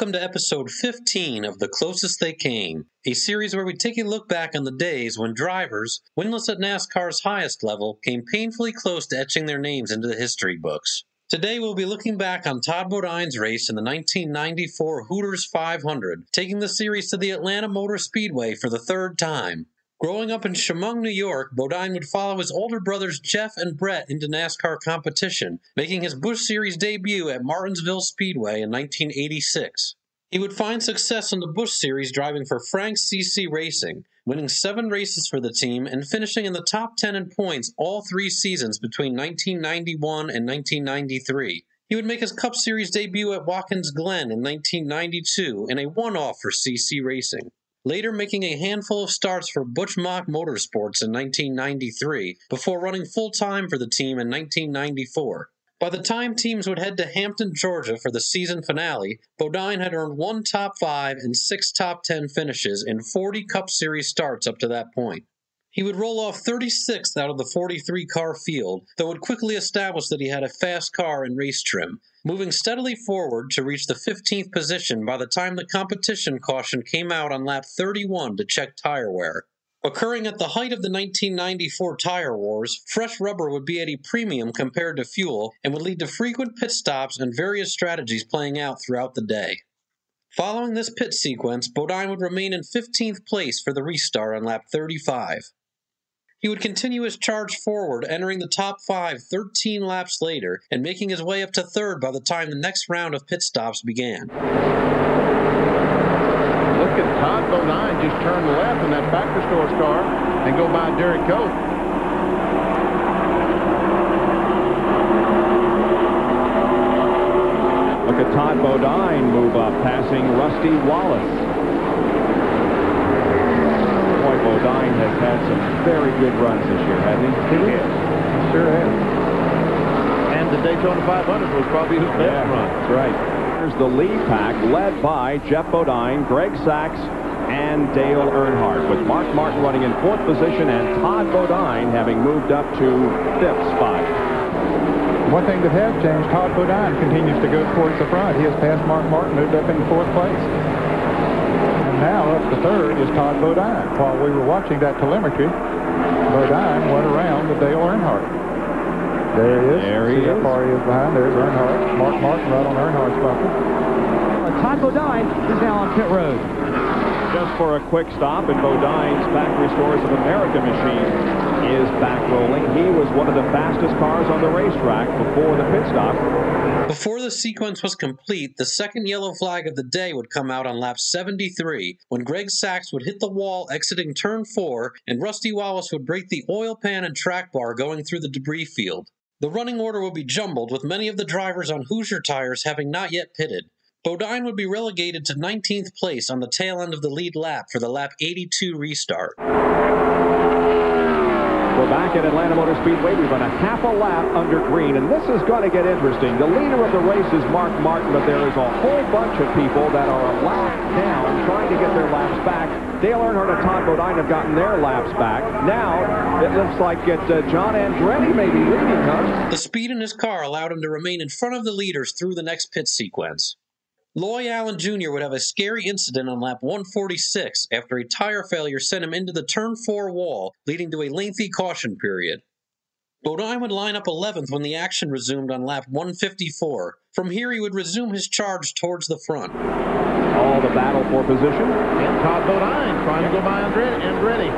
Welcome to episode 15 of The Closest They Came, a series where we take a look back on the days when drivers, winless at NASCAR's highest level, came painfully close to etching their names into the history books. Today we'll be looking back on Todd Bodine's race in the 1994 Hooters 500, taking the series to the Atlanta Motor Speedway for the third time. Growing up in Chemung, New York, Bodine would follow his older brothers Jeff and Brett into NASCAR competition, making his Busch Series debut at Martinsville Speedway in 1986. He would find success in the Busch Series driving for Frank CC Racing, winning 7 races for the team and finishing in the top 10 in points all 3 seasons between 1991 and 1993. He would make his Cup Series debut at Watkins Glen in 1992 in a one-off for CC Racing. Later making a handful of starts for Butch Mock Motorsports in 1993, before running full-time for the team in 1994. By the time teams would head to Hampton, Georgia for the season finale, Bodine had earned 1 top 5 and 6 top 10 finishes in 40 Cup Series starts up to that point. He would roll off 36th out of the 43-car field, though would quickly establish that he had a fast car and race trim, moving steadily forward to reach the 15th position by the time the competition caution came out on lap 31 to check tire wear. Occurring at the height of the 1994 tire wars, fresh rubber would be at a premium compared to fuel and would lead to frequent pit stops and various strategies playing out throughout the day. Following this pit sequence, Bodine would remain in 15th place for the restart on lap 35. He would continue his charge forward, entering the top 5 13 laps later, and making his way up to 3rd by the time the next round of pit stops began. Look at Todd Bodine just turn left in that Factory Stores car and go by Derek Cope. Look at Todd Bodine move up, passing Rusty Wallace. Bodine has had some very good runs this year, hasn't he? He sure has. And the Daytona 500 was probably his best run. That's right. Here's the lead pack led by Jeff Bodine, Greg Sachs, and Dale Earnhardt, with Mark Martin running in 4th position and Todd Bodine having moved up to 5th spot. One thing that has changed, Todd Bodine continues to go towards the front. He has passed Mark Martin, moved up in 4th place. Now up to 3rd is Todd Bodine. While we were watching that telemetry, Bodine went around with Dale Earnhardt. There he is. There he is. See how far he is behind. There's Earnhardt. Mark Martin right on Earnhardt's bumper. Todd Bodine is now on pit road. Just for a quick stop, and Bodine's Factory Stores of America machine is back rolling. He was one of the fastest cars on the racetrack before the pit stop. Before the sequence was complete, the second yellow flag of the day would come out on lap 73, when Greg Sachs would hit the wall exiting turn 4, and Rusty Wallace would break the oil pan and track bar going through the debris field. The running order would be jumbled, with many of the drivers on Hoosier tires having not yet pitted. Bodine would be relegated to 19th place on the tail end of the lead lap for the lap 82 restart. We're back at Atlanta Motor Speedway. We've run a half a lap under green, and this is going to get interesting. The leader of the race is Mark Martin, but there is a whole bunch of people that are a lap down trying to get their laps back. Dale Earnhardt and Todd Bodine have gotten their laps back. Now, it looks like John Andretti may be leading, huh? The speed in his car allowed him to remain in front of the leaders through the next pit sequence. Loy Allen Jr. would have a scary incident on lap 146 after a tire failure sent him into the turn 4 wall, leading to a lengthy caution period. Bodine would line up 11th when the action resumed on lap 154. From here, he would resume his charge towards the front. All the battle for position. And Todd Bodine trying to go by Andretti.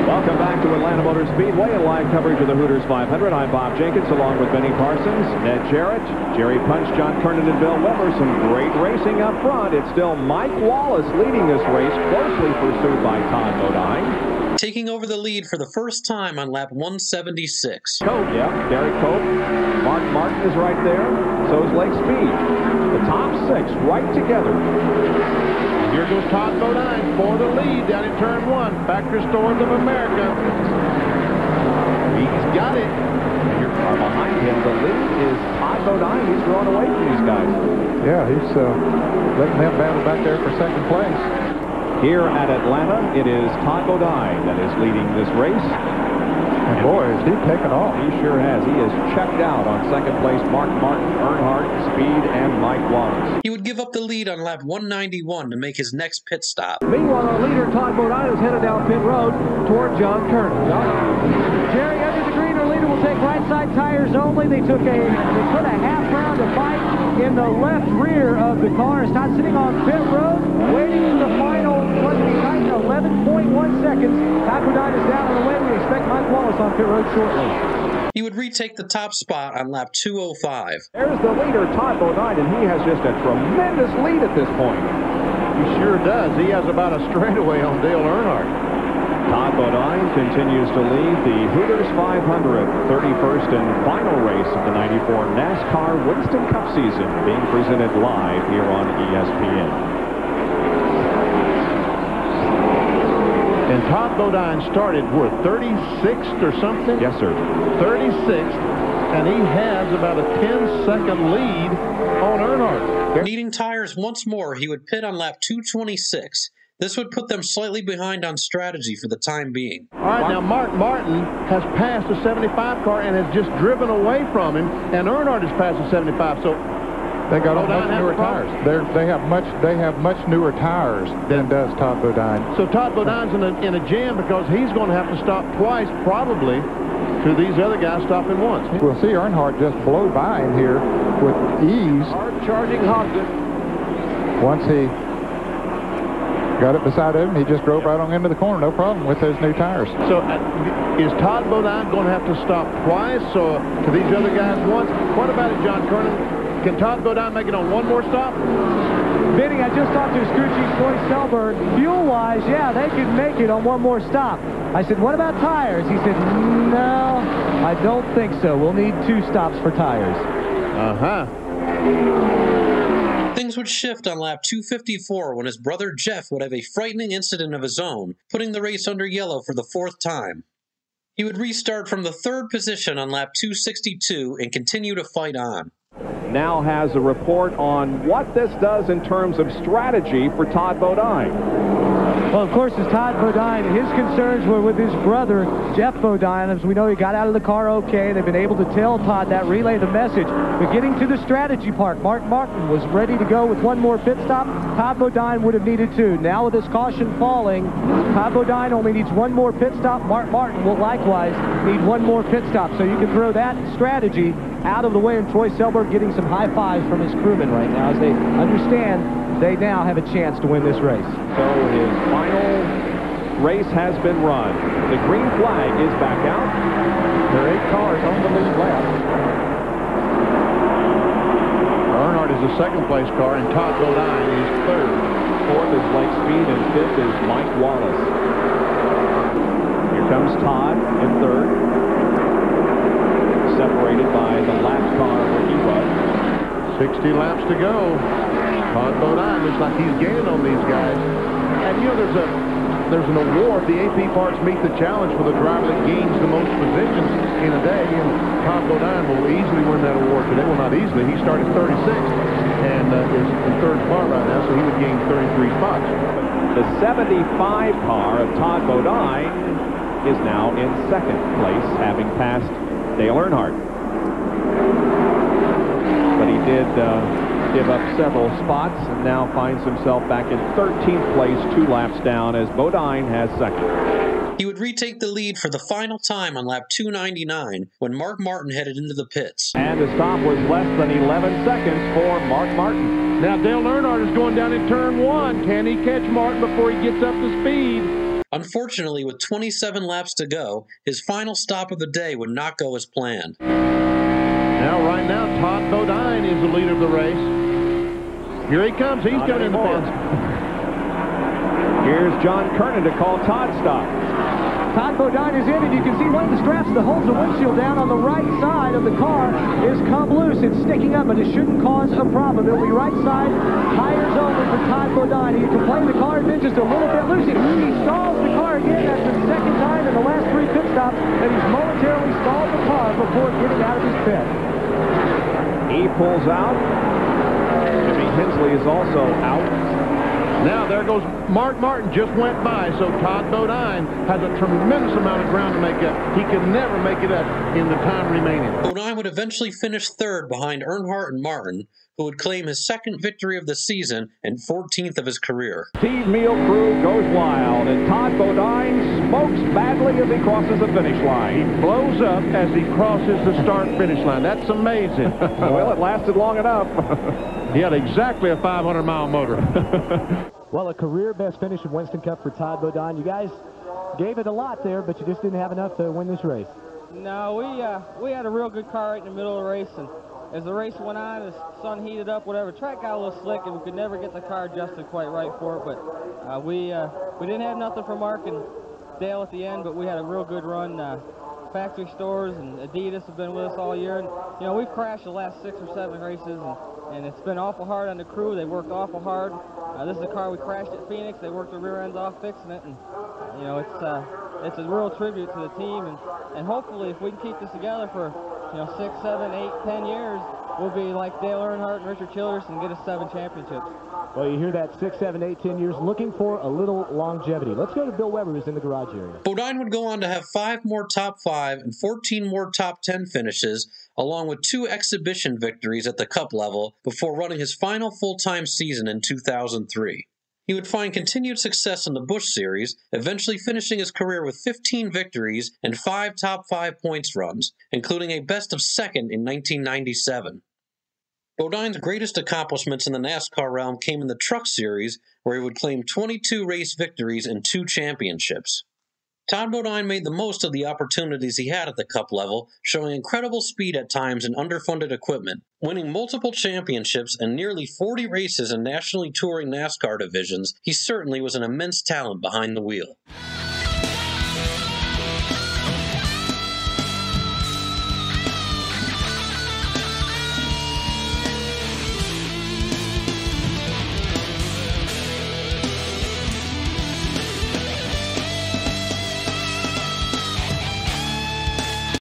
Welcome back to Atlanta Motor Speedway and live coverage of the Hooters 500. I'm Bob Jenkins, along with Benny Parsons, Ned Jarrett, Jerry Punch, John Kernan, and Bill Weber. Some great racing up front. It's still Mike Wallace leading this race, closely pursued by Todd Bodine. Taking over the lead for the first time on lap 176. Cope, yeah, Derek Cope. Mark Martin is right there. So is Lake Speed. The top 6 right together. Here goes Todd Bodine for the lead down in turn 1. Factory Stores of America. He's got it. Here behind him, the lead is Todd Bodine. He's drawn away from these guys. Yeah, he's letting them battle back there for 2nd place. Here at Atlanta, it is Todd Bodine that is leading this race. And boy, has he taken off. He sure has. He is checked out on second place. Mark Martin, Earnhardt, Speed, and Mike Wallace. He would give up the lead on lap 191 to make his next pit stop. Meanwhile, our leader, Todd Bodine, is headed down pit road toward John Kernan. Jerry, under the green, our leader will take right side tires only. They put a half round of fight in the left rear of the car. It's not sitting on pit road, waiting for the final 11.1 seconds. Todd Bodine is down on the way. We expect Mike Wallace on pit road shortly. He would retake the top spot on lap 205. There's the leader, Todd Bodine, and he has just a tremendous lead at this point. He sure does. He has about a straightaway on Dale Earnhardt. Todd Bodine continues to lead the Hooters 500, 31st and final race of the 94 NASCAR Winston Cup season, being presented live here on ESPN. And Todd Bodine started, 36th or something? Yes, sir. 36th, and he has about a 10-second lead on Earnhardt. Needing tires once more, he would pit on lap 226. This would put them slightly behind on strategy for the time being. All right, now Mark Martin has passed the 75 car and has just driven away from him, and Earnhardt has passed the 75, so they got much newer tires. They have much newer tires than does Todd Bodine. So Todd Bodine's in a jam because he's going to have to stop twice, probably, to these other guys stopping once. We'll see Earnhardt just blow by him here with ease. Hard charging Hodgson. Once he got it beside him, he just drove right on into the corner, no problem with those new tires. So is Todd Bodine going to have to stop twice or to these other guys once? What about it, John Kernan? Can Todd Bodine make it on one more stop? Vinny, I just talked to his crew chief, Troy Selberg. Fuel-wise, yeah, they could make it on one more stop. I said, what about tires? He said, no, I don't think so. We'll need 2 stops for tires. Uh-huh. Things would shift on lap 254 when his brother Jeff would have a frightening incident of his own, putting the race under yellow for the 4th time. He would restart from the 3rd position on lap 262 and continue to fight on. Now has a report on what this does in terms of strategy for Todd Bodine. Well, of course, as Todd Bodine, his concerns were with his brother, Jeff Bodine. As we know, he got out of the car okay. They've been able to tell Todd that, relay the message. But getting to the strategy part, Mark Martin was ready to go with one more pit stop. Todd Bodine would have needed 2. Now with his caution falling, Todd Bodine only needs one more pit stop. Mark Martin will likewise need one more pit stop. So you can throw that strategy out of the way, and Troy Selberg getting some high fives from his crewmen right now as they understand they now have a chance to win this race. So his final race has been run. The green flag is back out. There are 8 cars on the lead lap. Earnhardt is the 2nd place car, and Todd Bodine is 3rd. 4th is Blake Speed, and 5th is Mike Wallace. Here comes Todd in 3rd. Separated by the lap car where he was. 60 laps to go. Todd Bodine looks like he's gaining on these guys. And you know, there's an award, the AP Parts Meet the Challenge, for the driver that gains the most positions in a day, and Todd Bodine will easily win that award today. Well, not easily. He started 36th and is in 3rd spot right now, so he would gain 33 spots. The 75 car of Todd Bodine is now in 2nd place, having passed Dale Earnhardt. But he did give up several spots and now finds himself back in 13th place, 2 laps down, as Bodine has 2nd. He would retake the lead for the final time on lap 299 when Mark Martin headed into the pits. And the stop was less than 11 seconds for Mark Martin. Now Dale Earnhardt is going down in turn 1. Can he catch Martin before he gets up to speed? Unfortunately, with 27 laps to go, his final stop of the day would not go as planned. Now, right now, Todd Bodine is the leader of the race. Here he comes. He's coming in the pits. Here's John Kernan to call Todd's stop. Todd Bodine is in, and you can see one of the straps that holds the windshield down on the right side of the car is come loose. It's sticking up, but it shouldn't cause a problem. It'll be right side, tires only for Todd Bodine. He can play the car has been just a little bit loose. He stalls the car again. That's the 2nd time in the last 3 pit stops that he's momentarily stalled the car before getting out of his pit. He pulls out. Jimmy Hensley is also out. Now there goes Mark Martin, just went by, so Todd Bodine has a tremendous amount of ground to make up. He can never make it up in the time remaining. Bodine would eventually finish third behind Earnhardt and Martin, who would claim his second victory of the season and 14th of his career. Steve Meal crew goes wild, and Todd Bodine smokes badly as he crosses the finish line. He blows up as he crosses the start-finish line. That's amazing. Well, it lasted long enough. He had exactly a 500-mile motor. Well, a career best finish in Winston Cup for Todd Bodine. You guys gave it a lot there, but you just didn't have enough to win this race. No, we had a real good car right in the middle of the race, and as the race went on, the sun heated up, whatever, track got a little slick, and we could never get the car adjusted quite right for it, but we didn't have nothing for Mark and Dale at the end, but we had a real good run. Factory stores and Adidas have been with us all year, and you know, we've crashed the last 6 or 7 races, and it's been awful hard on the crew. They worked awful hard. This is a car we crashed at Phoenix. They worked the rear ends off fixing it, and you know, it's a real tribute to the team, and hopefully if we can keep this together for 6, 7, 8, 10 years, we'll be like Dale Earnhardt and Richard Childress and get us 7 championships. Well, you hear that, 6, 7, 8, 10 years, looking for a little longevity. Let's go to Bill Weber, who's in the garage area. Bodine would go on to have 5 more top 5 and 14 more top 10 finishes, along with 2 exhibition victories at the Cup level before running his final full-time season in 2003. He would find continued success in the Busch Series, eventually finishing his career with 15 victories and 5 top 5 points runs, including a best of 2nd in 1997. Bodine's greatest accomplishments in the NASCAR realm came in the Truck Series, where he would claim 22 race victories and 2 championships. Todd Bodine made the most of the opportunities he had at the Cup level, showing incredible speed at times in underfunded equipment, winning multiple championships and nearly 40 races in nationally touring NASCAR divisions. He certainly was an immense talent behind the wheel.